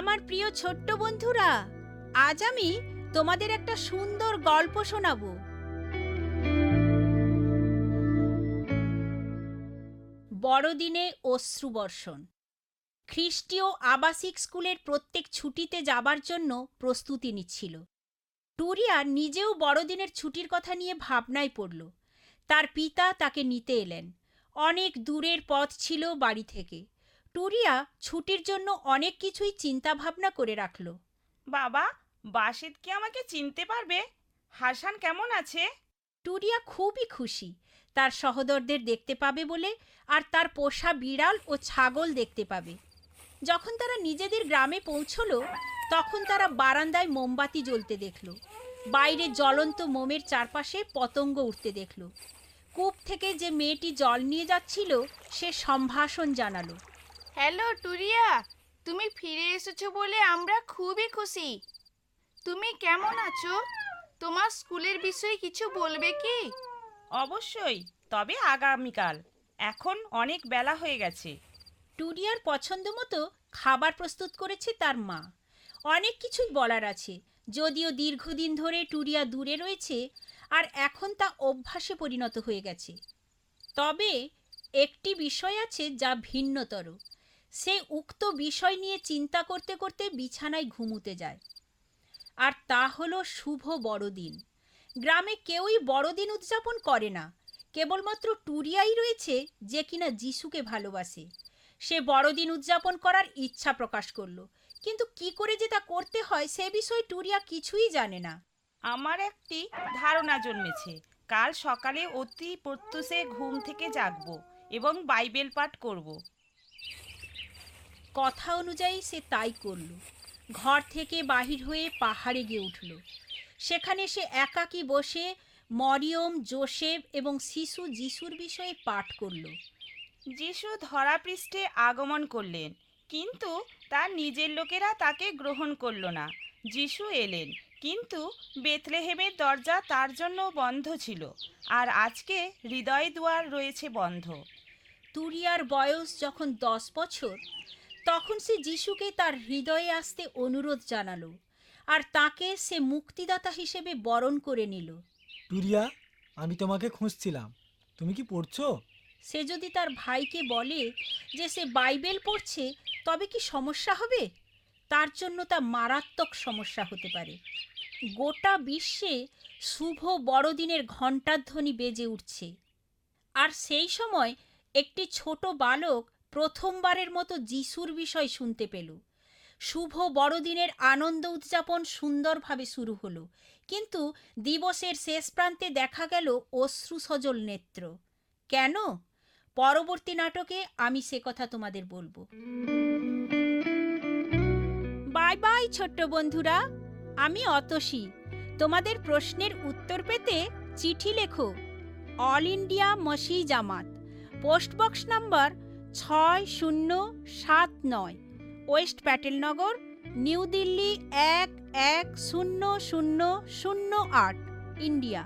আমার প্রিয় ছোট্ট বন্ধুরা, আজ আমি তোমাদের একটা সুন্দর গল্প শোনাবো। বড়দিনে অশ্রুবর্ষণ। খ্রিস্টীয় আবাসিক স্কুলের প্রত্যেক ছুটিতে যাবার জন্য প্রস্তুতি নিচ্ছিল। টুরিয়া নিজেও বড়দিনের ছুটির কথা নিয়ে ভাবনায় পড়ল। তার পিতা তাকে নিতে এলেন। অনেক দূরের পথ ছিল বাড়ি থেকে। টুরিয়া ছুটির জন্য অনেক কিছুই চিন্তা ভাবনা করে রাখল। বাবা, বাসেদ কি আমাকে চিনতে পারবে? হাসান কেমন আছে? টুরিয়া খুবই খুশি তার সহোদরদের দেখতে পাবে বলে, আর তার পোষা বিড়াল ও ছাগল দেখতে পাবে। যখন তারা নিজেদের গ্রামে পৌঁছলো, তখন তারা বারান্দায় মোমবাতি জ্বলতে দেখল। বাইরে জ্বলন্ত মোমের চারপাশে পতঙ্গ উঠতে দেখল। কূপ থেকে যে মেয়েটি জল নিয়ে যাচ্ছিল সে সম্ভাষণ জানালো। হ্যালো টুরিয়া, তুমি ফিরে এসেছো বলে আমরা খুবই খুশি। তুমি কেমন আছো? তোমার স্কুলের বিষয়ে কিছু বলবে কি? অবশ্যই, তবে আগামীকাল। এখন অনেক বেলা হয়ে গেছে। টুরিয়ার পছন্দ মতো খাবার প্রস্তুত করেছে তার মা। অনেক কিছুই বলার আছে, যদিও দীর্ঘদিন ধরে টুরিয়া দূরে রয়েছে আর এখন তা অভ্যাসে পরিণত হয়ে গেছে। তবে একটি বিষয় আছে যা ভিন্নতর। সে উক্ত বিষয় নিয়ে চিন্তা করতে করতে বিছানায় ঘুমুতে যায়। আর তা হলো শুভ বড়দিন। গ্রামে কেউই বড়দিন উদযাপন করে না। কেবলমাত্র টুরিয়াই রয়েছে যে কিনা যিশুকে ভালোবাসে। সে বড়দিন উদযাপন করার ইচ্ছা প্রকাশ করলো, কিন্তু কি করে যে তা করতে হয় সে বিষয়ে টুরিয়া কিছুই জানে না। আমার একটি ধারণা জন্মেছে। কাল সকালে অতি প্রত্যুষে ঘুম থেকে জাগবো এবং বাইবেল পাঠ করব। কথা অনুযায়ী সে তাই করল। ঘর থেকে বাহির হয়ে পাহাড়ে গিয়ে উঠল। সেখানে সে একাকী বসে মরিয়ম, যোসেফ এবং শিশু যিশুর বিষয়ে পাঠ করল। যিশু ধরাপৃষ্ঠে আগমন করলেন, কিন্তু তার নিজের লোকেরা তাকে গ্রহণ করল না। যিশু এলেন, কিন্তু বেথলেহেমের দরজা তার জন্য বন্ধ ছিল, আর আজকে হৃদয় দুয়ার রয়েছে বন্ধ। তুরিয়ার বয়স যখন 10 বছর, তখন সে যিশুকে তার হৃদয়ে আসতে অনুরোধ জানালো, আর তাকে সে মুক্তিদাতা হিসেবে বরণ করে নিল। টুরিয়া, আমি তোমাকে খুঁজছিলাম। তুমি কি পড়ছো? সে যদি তার ভাইকে বলে যে সে বাইবেল পড়ছে, তবে কি সমস্যা হবে? তার জন্য তা মারাত্মক সমস্যা হতে পারে। গোটা বিশ্বে শুভ বড়দিনের ঘণ্টাধ্বনি বেজে উঠছে, আর সেই সময় একটি ছোট বালক প্রথমবারের মতো যিশুর বিষয় শুনতে পেল। শুভ বড়দিনের আনন্দ উদযাপন সুন্দরভাবে শুরু হলো, কিন্তু দিবসের শেষ প্রান্তে দেখা গেল অশ্রুসজল নেত্র। কেন? পরবর্তী নাটকে আমি সে কথা তোমাদের বলবো। বাই বাই ছোট্ট বন্ধুরা, আমি অতসী। তোমাদের প্রশ্নের উত্তর পেতে চিঠি লেখো। অল ইন্ডিয়া মসি জামাত, postbox number 6079, west Patelnagar, new Delhi 110008, India.